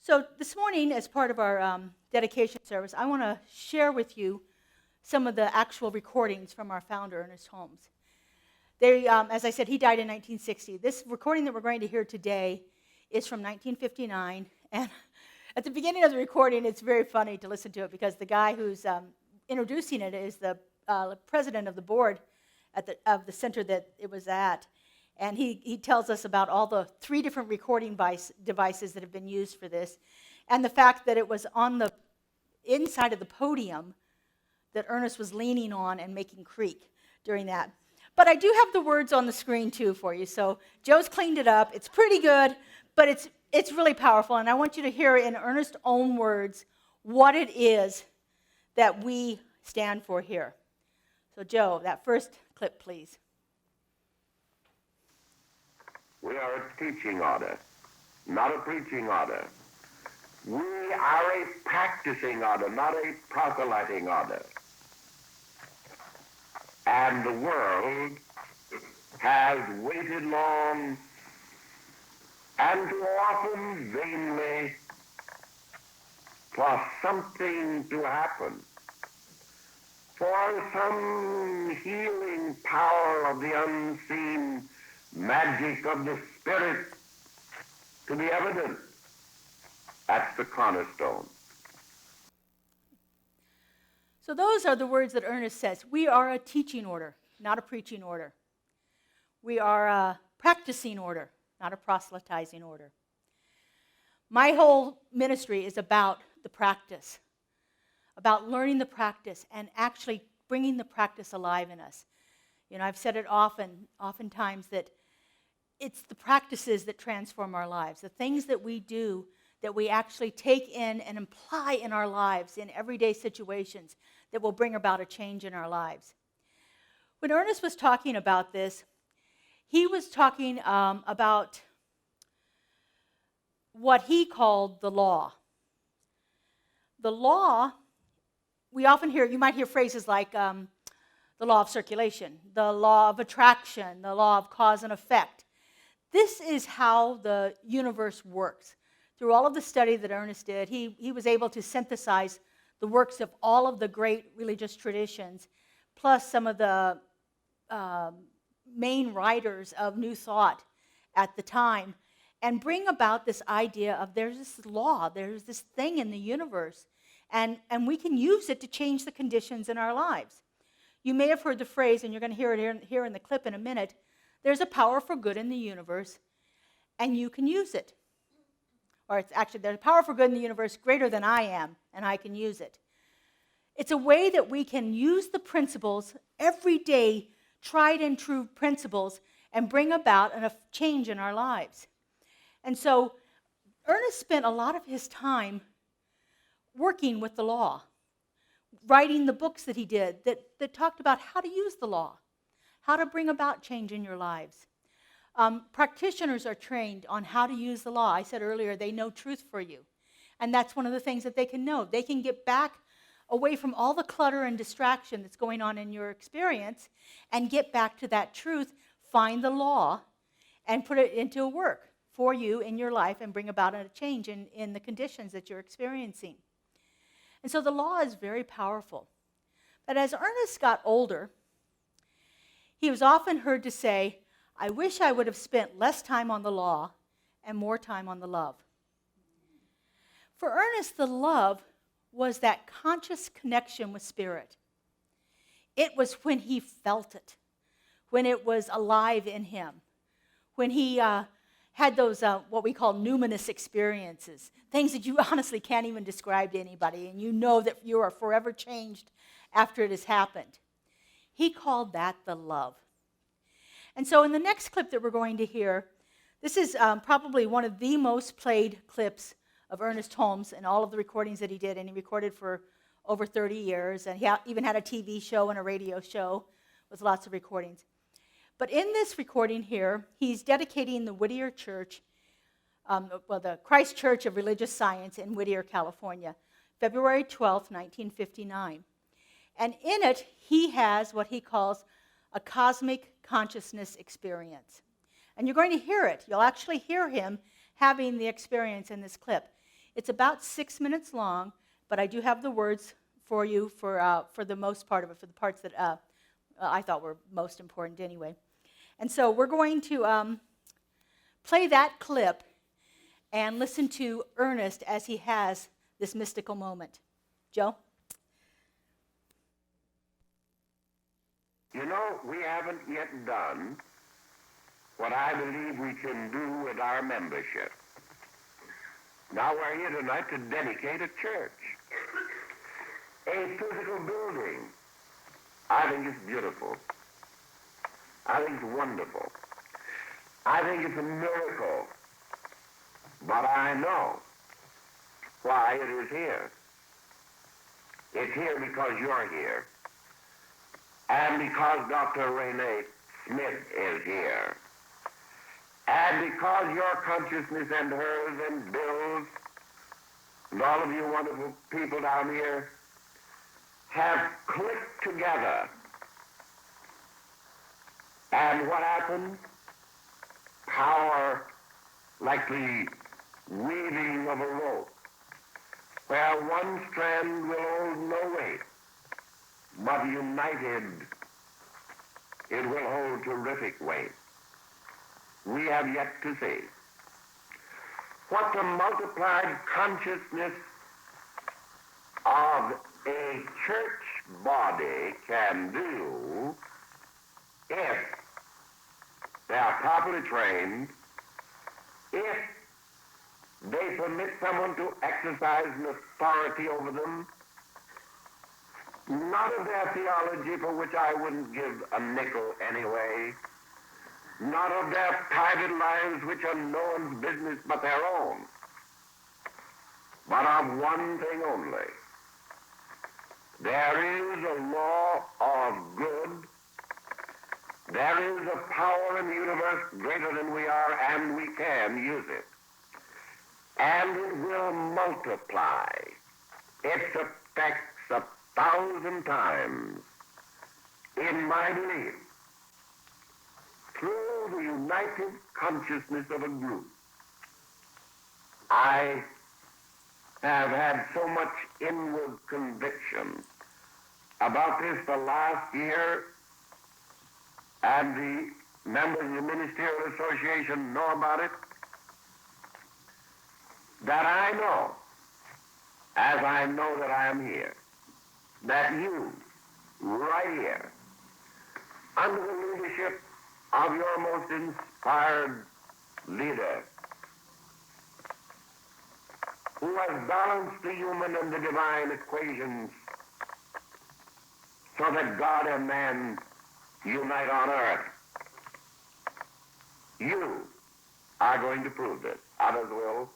So this morning, as part of our dedication service, I want to share with you some of the actual recordings from our founder, Ernest Holmes. As I said, he died in 1960. This recording that we're going to hear today is from 1959, and at the beginning of the recording, it's very funny to listen to it because the guy who's introducing it is the president of the board of the center that it was at. And he tells us about all the 3 different recording devices that have been used for this, and the fact that it was on the inside of the podium that Ernest was leaning on and making creak during that. But I do have the words on the screen too for you. So Joe's cleaned it up. It's pretty good, but it's really powerful. And I want you to hear in Ernest's own words what it is that we stand for here. So Joe, that first clip, please. We are a teaching order, not a preaching order. We are a practicing order, not a proselyting order. And the world has waited long and too often vainly for something to happen, for some healing power of the unseen magic of the Spirit to be evident. That's the cornerstone. So those are the words that Ernest says. We are a teaching order, not a preaching order. We are a practicing order, not a proselytizing order. My whole ministry is about the practice, about learning the practice and actually bringing the practice alive in us. You know, I've said it oftentimes that it's the practices that transform our lives, the things that we do that we actually take in and apply in our lives in everyday situations that will bring about a change in our lives. When Ernest was talking about this, he was talking about what he called the law. The law, we often hear, you might hear phrases like the law of circulation, the law of attraction, the law of cause and effect. This is how the universe works. Through all of the study that Ernest did, he was able to synthesize the works of all of the great religious traditions, plus some of the main writers of New Thought at the time, and bring about this idea of there's this law, there's this thing in the universe, and we can use it to change the conditions in our lives. You may have heard the phrase, and you're going to hear it here in the clip in a minute, there's a power for good in the universe, and you can use it. Or it's actually, there's a power for good in the universe greater than I am, and I can use it. It's a way that we can use the principles, everyday, tried and true principles, and bring about a change in our lives. And so Ernest spent a lot of his time working with the law, writing the books that he did that talked about how to use the law, how to bring about change in your lives. Practitioners are trained on how to use the law. I said earlier, they know truth for you. And that's one of the things that they can know. They can get back away from all the clutter and distraction that's going on in your experience and get back to that truth, find the law, and put it into work for you in your life and bring about a change in the conditions that you're experiencing. And so the law is very powerful. But as Ernest got older, he was often heard to say, I wish I would have spent less time on the law and more time on the love. For Ernest, the love was that conscious connection with Spirit. It was when he felt it, when it was alive in him, when he had those what we call numinous experiences, things that you honestly can't even describe to anybody, and you know that you are forever changed after it has happened. He called that the love. And so in the next clip that we're going to hear, this is probably one of the most played clips of Ernest Holmes and all of the recordings that he did, and he recorded for over 30 years, and he even had a TV show and a radio show with lots of recordings. But in this recording here, he's dedicating the Whittier Church, the Christ Church of Religious Science in Whittier, California, February 12th, 1959. And in it, he has what he calls a cosmic consciousness experience. And you're going to hear it. You'll actually hear him having the experience in this clip. It's about 6 minutes long, but I do have the words for you for the most part of it, for the parts that I thought were most important anyway. And so we're going to play that clip and listen to Ernest as he has this mystical moment. Joe? You know, we haven't yet done what I believe we can do with our membership. Now we're here tonight to dedicate a church, a physical building. I think it's beautiful. I think it's wonderful. I think it's a miracle. But I know why it is here. It's here because you're here. And because Dr. Renee Smith is here. And because your consciousness and hers and Bill's and all of you wonderful people down here have clicked together. And what happens? Power like the weaving of a rope, where one strand will hold no weight, but united it will hold terrific weight. We have yet to see what the multiplied consciousness of a church body can do if they are properly trained, if they permit someone to exercise an authority over them, not of their theology, for which I wouldn't give a nickel anyway, not of their private lives, which are no one's business but their own, but of one thing only. There is a law of good. There is a power in the universe greater than we are, and we can use it. And it will multiply its effects 1,000 times, in my belief, through the united consciousness of a group. I have had so much inward conviction about this the last year, and the members of the Ministerial Association know about it, that I know, as I know that I am here, that you, right here, under the leadership of your most inspired leader, who has balanced the human and the divine equations so that God and man unite on earth. You are going to prove this. Others will.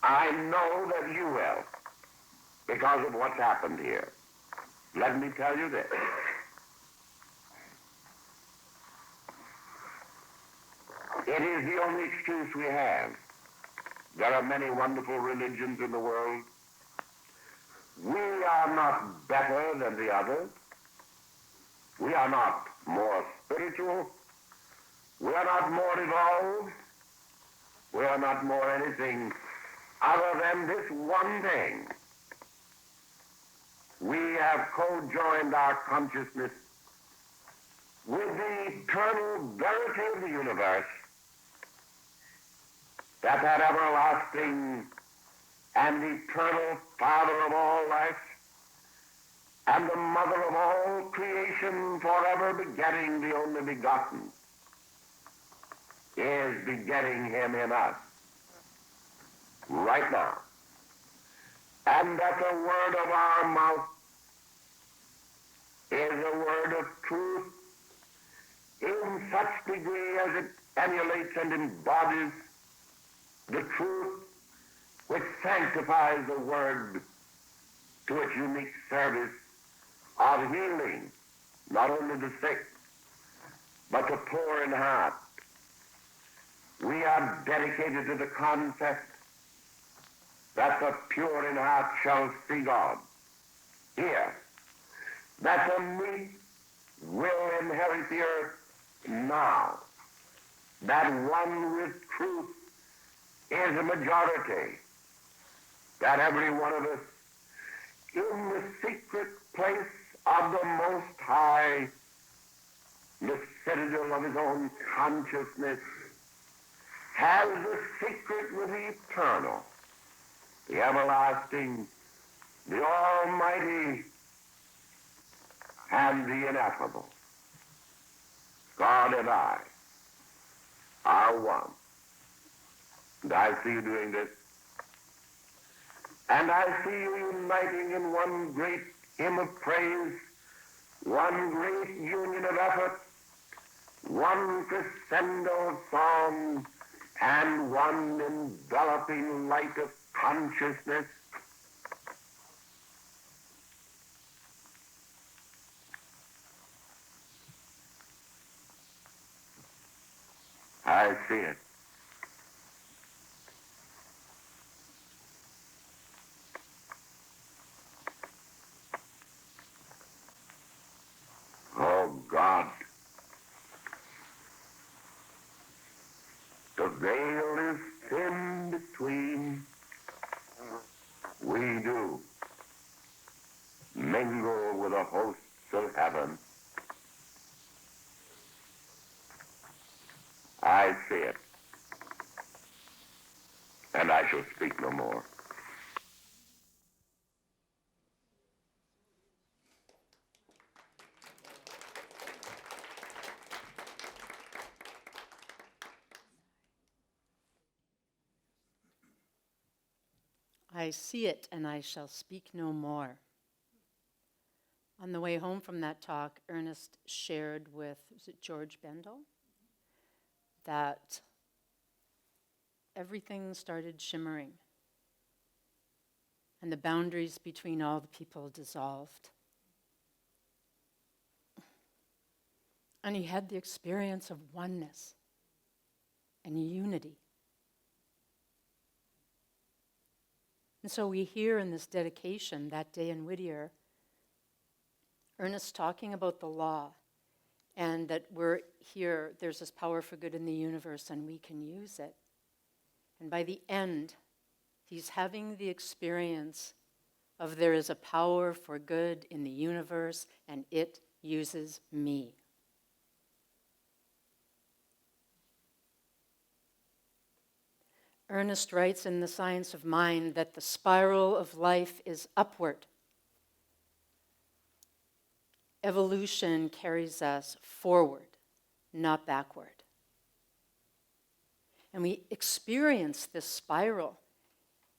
I know that you will, because of what's happened here. Let me tell you this. It is the only excuse we have. There are many wonderful religions in the world. We are not better than the others. We are not more spiritual. We are not more evolved. We are not more anything other than this one thing. We have co-joined our consciousness with the eternal verity of the universe, that everlasting and eternal Father of all life, and the Mother of all creation, forever begetting the only begotten, is begetting him in us right now. And that the word of our mouth is a word of truth in such degree as it emulates and embodies the truth which sanctifies the word to its unique service of healing, not only the sick, but the poor in heart. We are dedicated to the concept that the pure in heart shall see God. Here, that the meek will inherit the earth now. That one with truth is a majority. that every one of us in the secret place of the Most High, the citadel of his own consciousness, has the secret with the eternal, the everlasting, the almighty, and the ineffable. God and I are one. And I see you doing this. And I see you uniting in one great hymn of praise, one great union of effort, one crescendo of song, and one enveloping light of consciousness. I see it. Oh God, the veil is thin between. We do mingle with the hosts of heaven. I see it, and I shall speak no more. I see it, and I shall speak no more. On the way home from that talk, Ernest shared with, was it George Bendel? That everything started shimmering, and the boundaries between all the people dissolved. And he had the experience of oneness and unity. And so we hear in this dedication that day in Whittier, Ernest talking about the law, and that we're here, there's this power for good in the universe, and we can use it. And by the end, he's having the experience of there is a power for good in the universe, and it uses me. Ernest writes in The Science of Mind that the spiral of life is upward. Evolution carries us forward, not backward. And we experience this spiral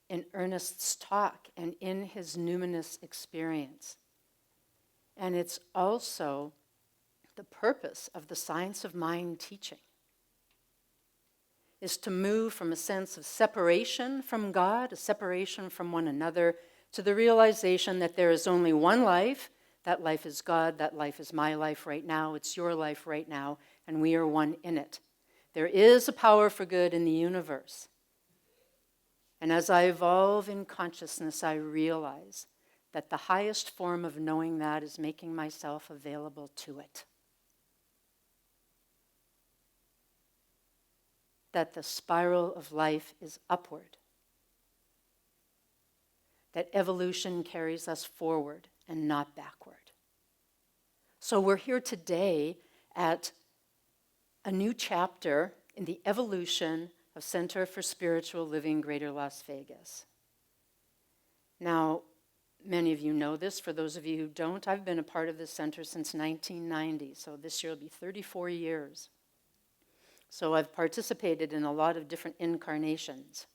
in Ernest's talk and in his numinous experience. And it's also the purpose of the Science of Mind teaching, is to move from a sense of separation from God, a separation from one another, to the realization that there is only one life. That life is God, that life is my life right now, it's your life right now, and we are one in it. There is a power for good in the universe. And as I evolve in consciousness, I realize that the highest form of knowing that is making myself available to it. That the spiral of life is upward. That evolution carries us forward and not backward. So we're here today at a new chapter in the evolution of Center for Spiritual Living Greater Las Vegas. Now, many of you know this. For those of you who don't, I've been a part of this center since 1990, so this year will be 34 years. So I've participated in a lot of different incarnations.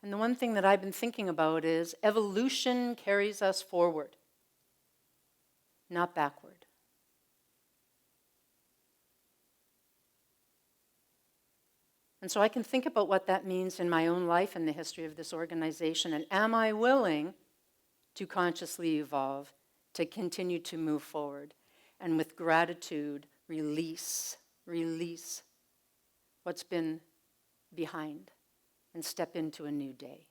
And the one thing that I've been thinking about is evolution carries us forward, not backward. And so I can think about what that means in my own life and the history of this organization, and am I willing to consciously evolve, to continue to move forward, and with gratitude, release what's been behind and step into a new day.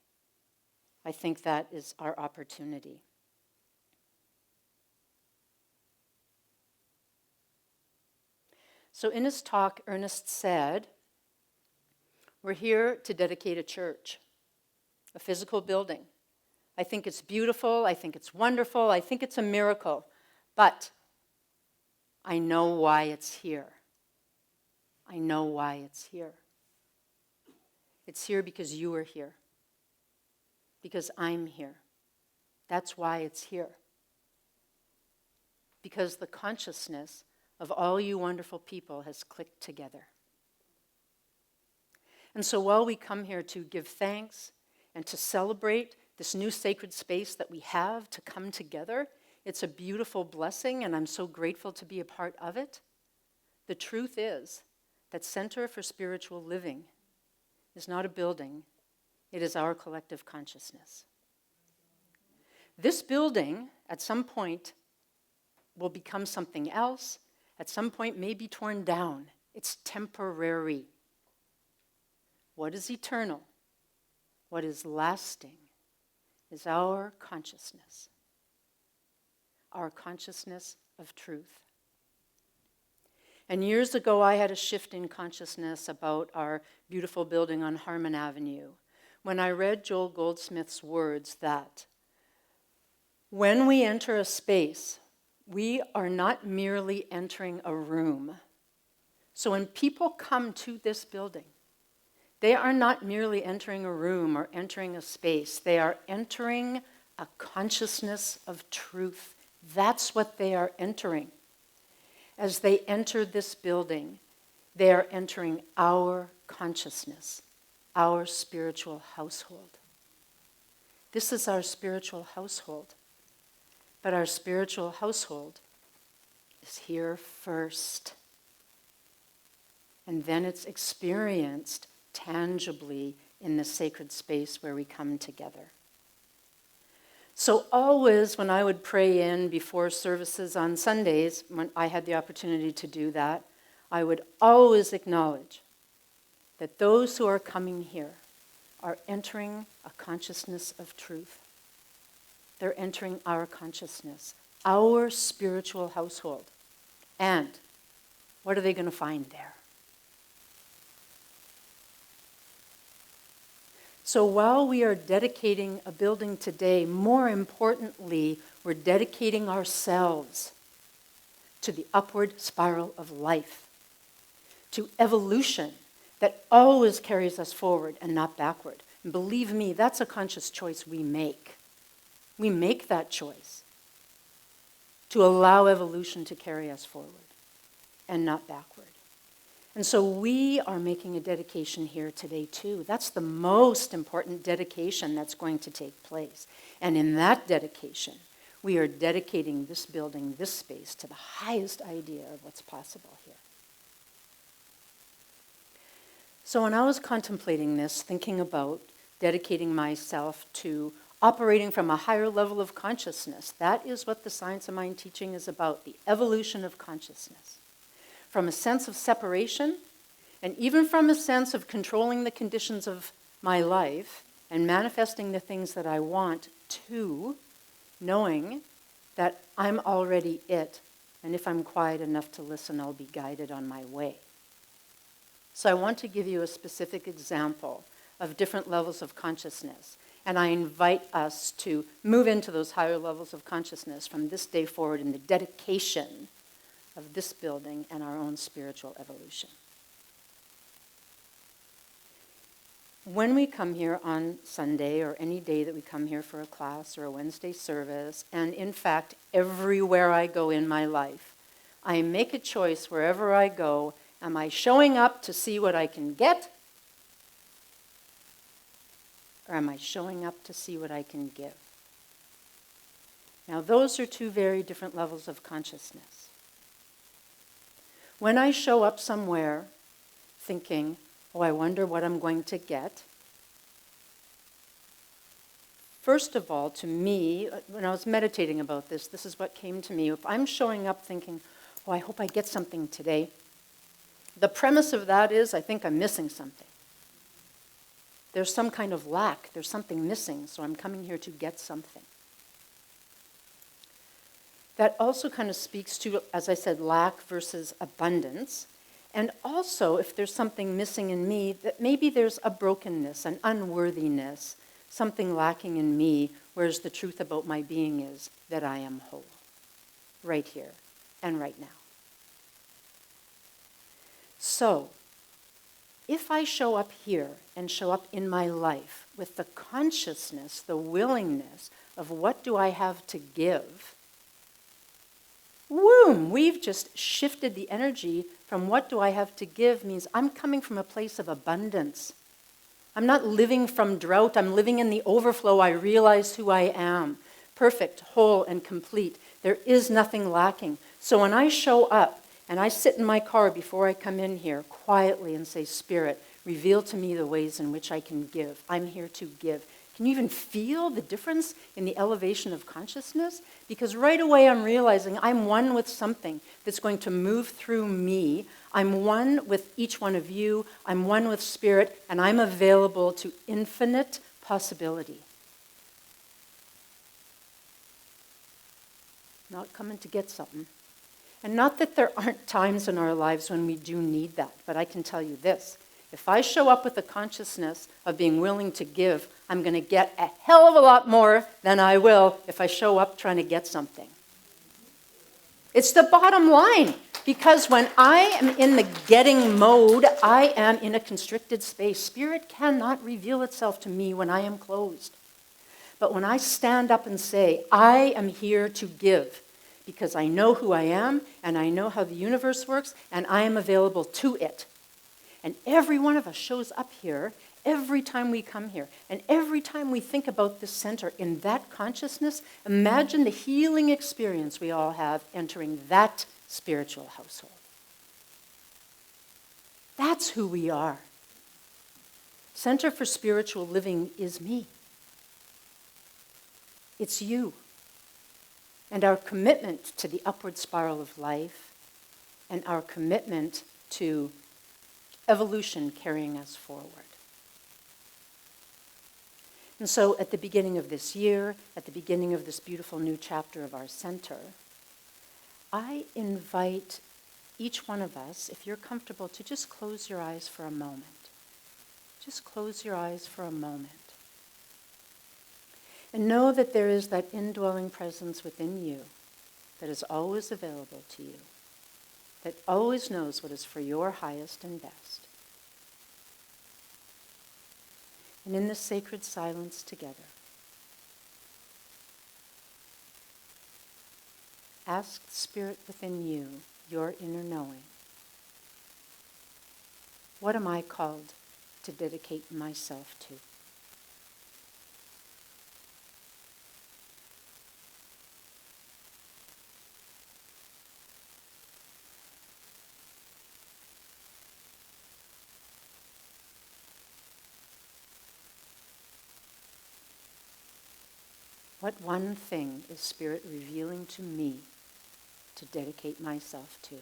I think that is our opportunity. So in his talk, Ernest said, We're here to dedicate a church, a physical building. I think it's beautiful. I think it's wonderful. I think it's a miracle. But I know why it's here. I know why it's here. It's here because you are here. Because I'm here. That's why it's here. Because the consciousness of all you wonderful people has clicked together. And so while we come here to give thanks and to celebrate this new sacred space that we have to come together, it's a beautiful blessing, and I'm so grateful to be a part of it. The truth is that Center for Spiritual Living is not a building, it is our collective consciousness. This building, at some point, will become something else, at some point may be torn down. It's temporary. What is eternal, what is lasting, is our consciousness of truth. And years ago, I had a shift in consciousness about our beautiful building on Harmon Avenue when I read Joel Goldsmith's words that when we enter a space, we are not merely entering a room. So when people come to this building, they are not merely entering a room or entering a space. They are entering a consciousness of truth. That's what they are entering. As they enter this building, they are entering our consciousness, our spiritual household. This is our spiritual household. But our spiritual household is here first. And then it's experienced tangibly in the sacred space where we come together. So always when I would pray in before services on Sundays, when I had the opportunity to do that, I would always acknowledge that those who are coming here are entering a consciousness of truth. They're entering our consciousness, our spiritual household. And what are they going to find there? So while we are dedicating a building today, more importantly, we're dedicating ourselves to the upward spiral of life, to evolution that always carries us forward and not backward. And believe me, that's a conscious choice we make. We make that choice to allow evolution to carry us forward and not backward. And so we are making a dedication here today too. That's the most important dedication that's going to take place. And in that dedication, we are dedicating this building, this space, to the highest idea of what's possible here. So when I was contemplating this, thinking about dedicating myself to operating from a higher level of consciousness, that is what the Science of Mind teaching is about, the evolution of consciousness. From a sense of separation, and even from a sense of controlling the conditions of my life and manifesting the things that I want, to knowing that I'm already it, and if I'm quiet enough to listen, I'll be guided on my way. So I want to give you a specific example of different levels of consciousness, and I invite us to move into those higher levels of consciousness from this day forward in the dedication of this building and our own spiritual evolution. When we come here on Sunday, or any day that we come here for a class or a Wednesday service, and in fact, everywhere I go in my life, I make a choice wherever I go. Am I showing up to see what I can get? Or am I showing up to see what I can give? Now, those are two very different levels of consciousness. When I show up somewhere thinking, oh, I wonder what I'm going to get, first of all, to me, when I was meditating about this, this is what came to me. If I'm showing up thinking, oh, I hope I get something today, the premise of that is I think I'm missing something. There's some kind of lack. There's something missing, so I'm coming here to get something. That also kind of speaks to, as I said, lack versus abundance. And also, if there's something missing in me, that maybe there's a brokenness, an unworthiness, something lacking in me, whereas the truth about my being is that I am whole, right here and right now. So, if I show up here and show up in my life with the consciousness, the willingness of what do I have to give, boom, we've just shifted the energy from what do I have to give means I'm coming from a place of abundance. I'm not living from drought. I'm living in the overflow. I realize who I am. Perfect, whole, and complete. There is nothing lacking. So when I show up and I sit in my car before I come in here quietly and say, Spirit, reveal to me the ways in which I can give. I'm here to give. Can you even feel the difference in the elevation of consciousness? Because right away I'm realizing I'm one with something that's going to move through me. I'm one with each one of you. I'm one with Spirit, and I'm available to infinite possibility. Not coming to get something. And not that there aren't times in our lives when we do need that, but I can tell you this. If I show up with the consciousness of being willing to give, I'm going to get a hell of a lot more than I will if I show up trying to get something. It's the bottom line. Because when I am in the getting mode, I am in a constricted space. Spirit cannot reveal itself to me when I am closed. But when I stand up and say, I am here to give, because I know who I am, and I know how the universe works, and I am available to it. And every one of us shows up here every time we come here. And every time we think about this center in that consciousness, imagine the healing experience we all have entering that spiritual household. That's who we are. Center for Spiritual Living is me. It's you. And our commitment to the upward spiral of life and our commitment to evolution carrying us forward. And so at the beginning of this year, at the beginning of this beautiful new chapter of our center, I invite each one of us, if you're comfortable, to just close your eyes for a moment. Just close your eyes for a moment. And know that there is that indwelling presence within you that is always available to you, that always knows what is for your highest and best. And in this sacred silence together, ask the Spirit within you, your inner knowing, what am I called to dedicate myself to? What one thing is Spirit revealing to me to dedicate myself to?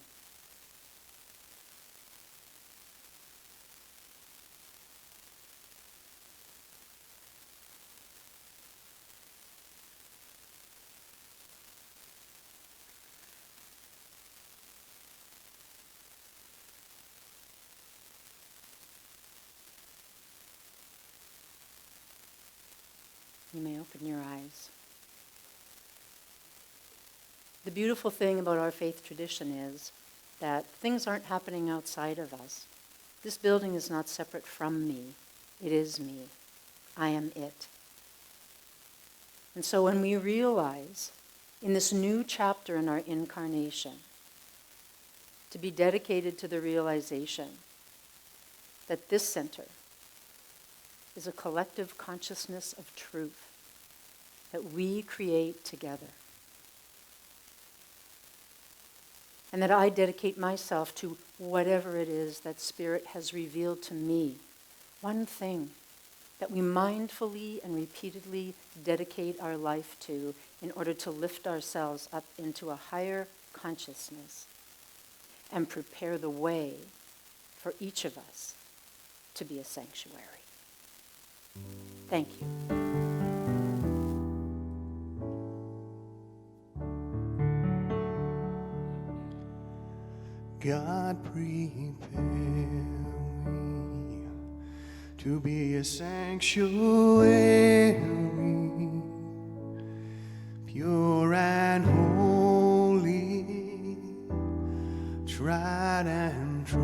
You may open your eyes. The beautiful thing about our faith tradition is that things aren't happening outside of us. This building is not separate from me. It is me. I am it. And so when we realize in this new chapter in our incarnation to be dedicated to the realization that this center is a collective consciousness of truth that we create together. And that I dedicate myself to whatever it is that Spirit has revealed to me. One thing that we mindfully and repeatedly dedicate our life to in order to lift ourselves up into a higher consciousness and prepare the way for each of us to be a sanctuary. Thank you. God, prepare me to be a sanctuary, pure and holy, tried and true,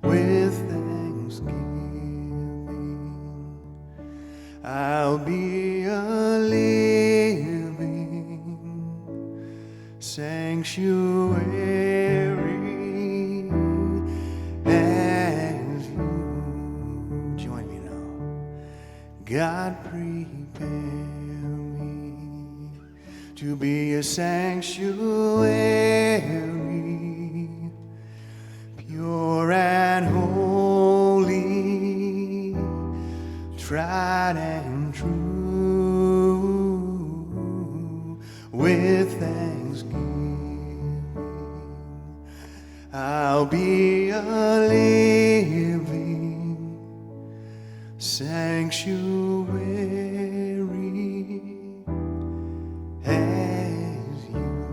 with thanksgiving. I'll be a living sanctuary as you. Join me now. God, prepare me to be a sanctuary, pure and holy, tried and true, with thanksgiving. I'll be a living sanctuary as you.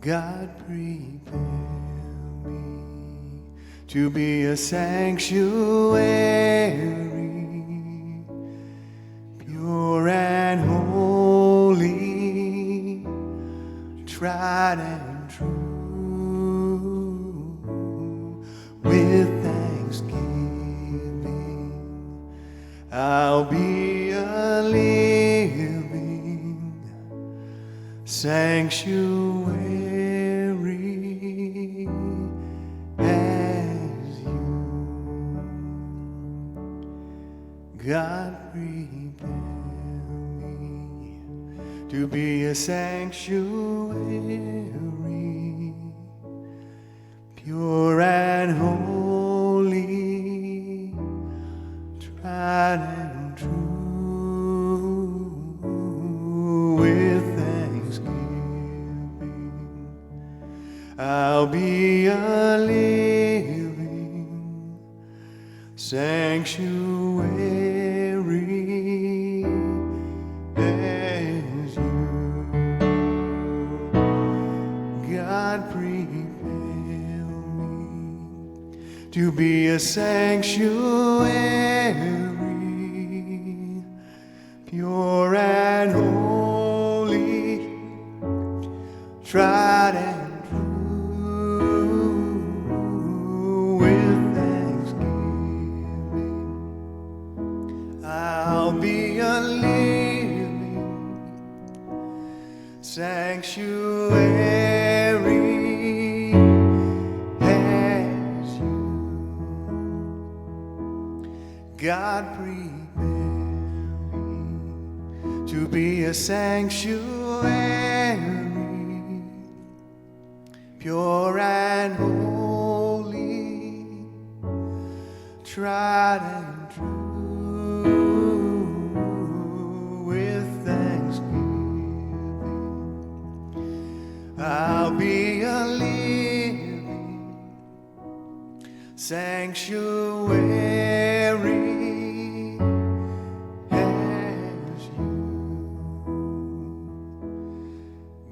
God, prepare me to be a sanctuary, pure and holy, tried and true, with thanksgiving. I'll be a living sanctuary as you. God, prepare me to be a sanctuary, pure and holy, tried and true, with thanksgiving. I'll be a living sanctuary as you. God, prepare me to be a sanctuary, pure and holy, tried and true, with thanksgiving. I'll be a living sanctuary as you. God, prepare me to be a sanctuary, pure and holy, tried and true, with thanksgiving. I'll be a living sanctuary as you.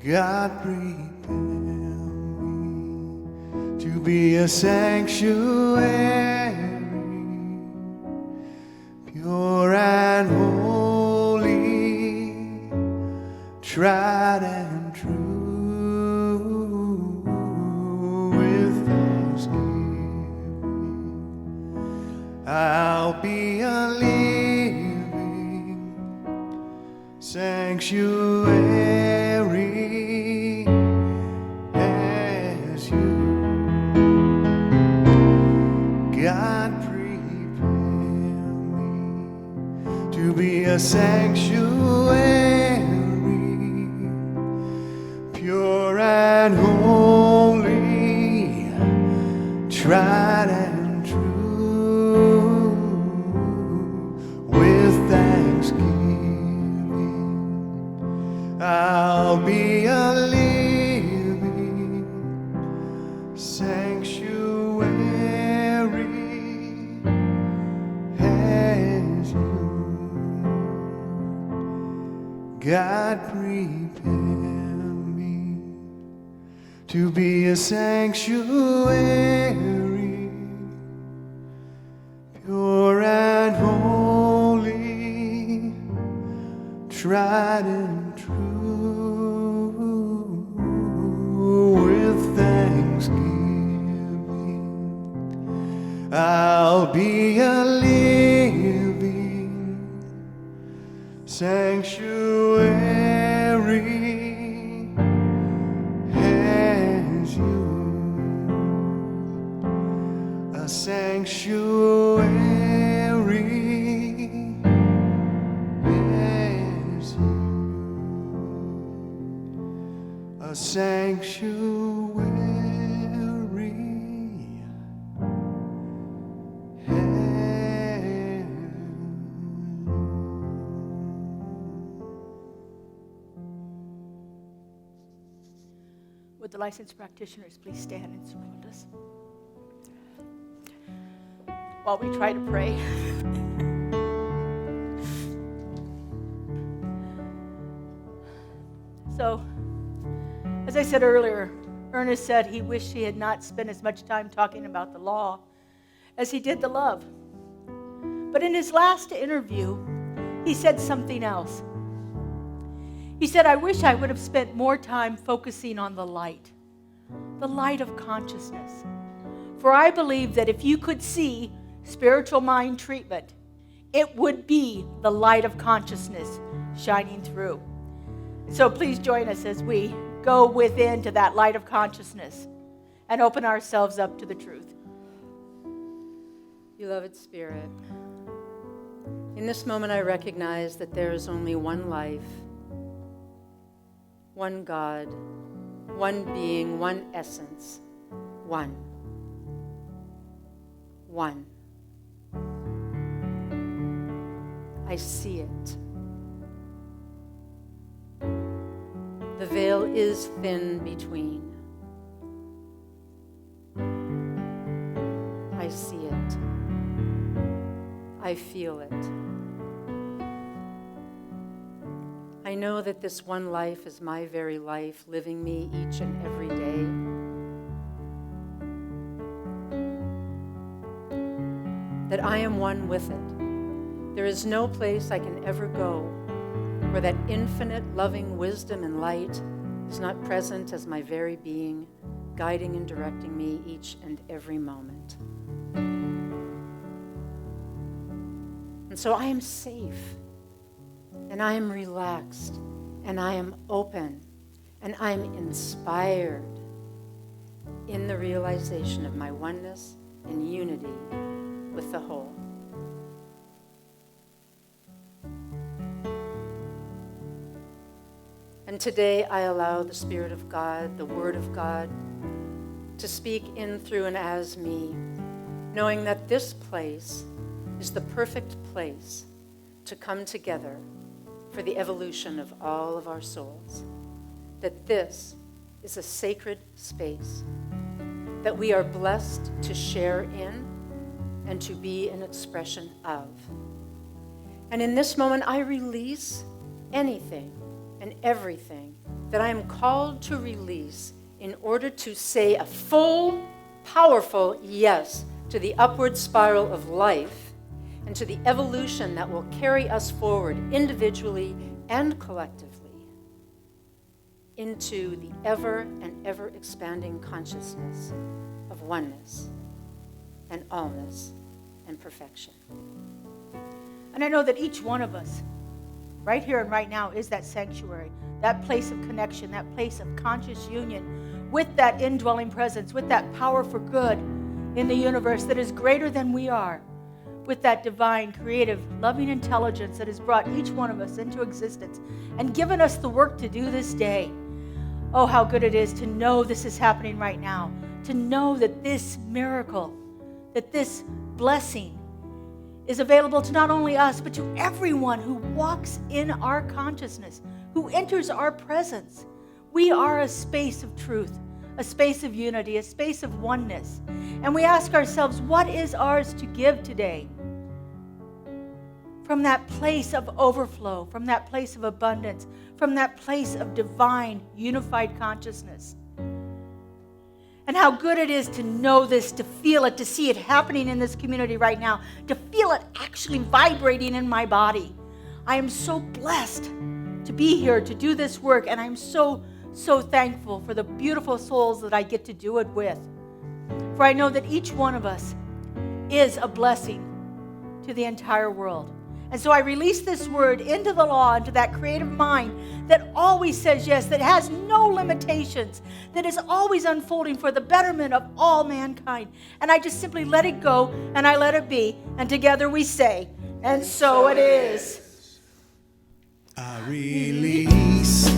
God, prepare me to be a sanctuary, pure and holy, tried and true, with thanksgiving. I'll be a living sanctuary as you. God, prepare me to be a sanctuary, pure and holy, tried and true, with thanksgiving. I'll be a living sanctuary as you. God, prepare me to be a sanctuary, pure and holy, tried and true, with thanksgiving. I'll be a living sanctuary as you, a sanctuary as you, a sanctuary Would the licensed practitioners please stand and surround us while we try to pray? So, as I said earlier, Ernest said he wished he had not spent as much time talking about the law as he did the love. But in his last interview, he said something else. He said, I wish I would have spent more time focusing on the light of consciousness. For I believe that if you could see spiritual mind treatment, it would be the light of consciousness shining through. So please join us as we go within to that light of consciousness and open ourselves up to the truth. Beloved Spirit, in this moment I recognize that there is only one life, one God, one being, one essence, one. One. I see it. The veil is thin between. I see it. I feel it. I know that this one life is my very life, living me each and every day. That I am one with it. There is no place I can ever go where that infinite loving wisdom and light is not present as my very being, guiding and directing me each and every moment. And so I am safe, and I am relaxed, and I am open, and I am inspired in the realization of my oneness and unity with the whole. And today I allow the Spirit of God, the Word of God, to speak in, through, and as me, knowing that this place is the perfect place to come together for the evolution of all of our souls. That this is a sacred space that we are blessed to share in and to be an expression of. And in this moment, I release anything and everything that I am called to release in order to say a full, powerful yes to the upward spiral of life and to the evolution that will carry us forward individually and collectively into the ever and ever expanding consciousness of oneness and allness and perfection. And I know that each one of us, right here and right now, is that sanctuary, that place of connection, that place of conscious union with that indwelling presence, with that power for good in the universe that is greater than we are, with that divine, creative, loving intelligence that has brought each one of us into existence and given us the work to do this day. Oh, how good it is to know this is happening right now, to know that this miracle, that this blessing is available to not only us, but to everyone who walks in our consciousness, who enters our presence. We are a space of truth, a space of unity, a space of oneness. And we ask ourselves, what is ours to give today? from that place of overflow, from that place of abundance, from that place of divine, unified consciousness. And how good it is to know this, to feel it, to see it happening in this community right now, to feel it actually vibrating in my body. I am so blessed to be here, to do this work, and I'm so thankful for the beautiful souls that I get to do it with. For I know that each one of us is a blessing to the entire world. And so I release this word into the law, into that creative mind that always says yes, that has no limitations, that is always unfolding for the betterment of all mankind. And I just simply let it go, and I let it be, and together we say, and so it is. I release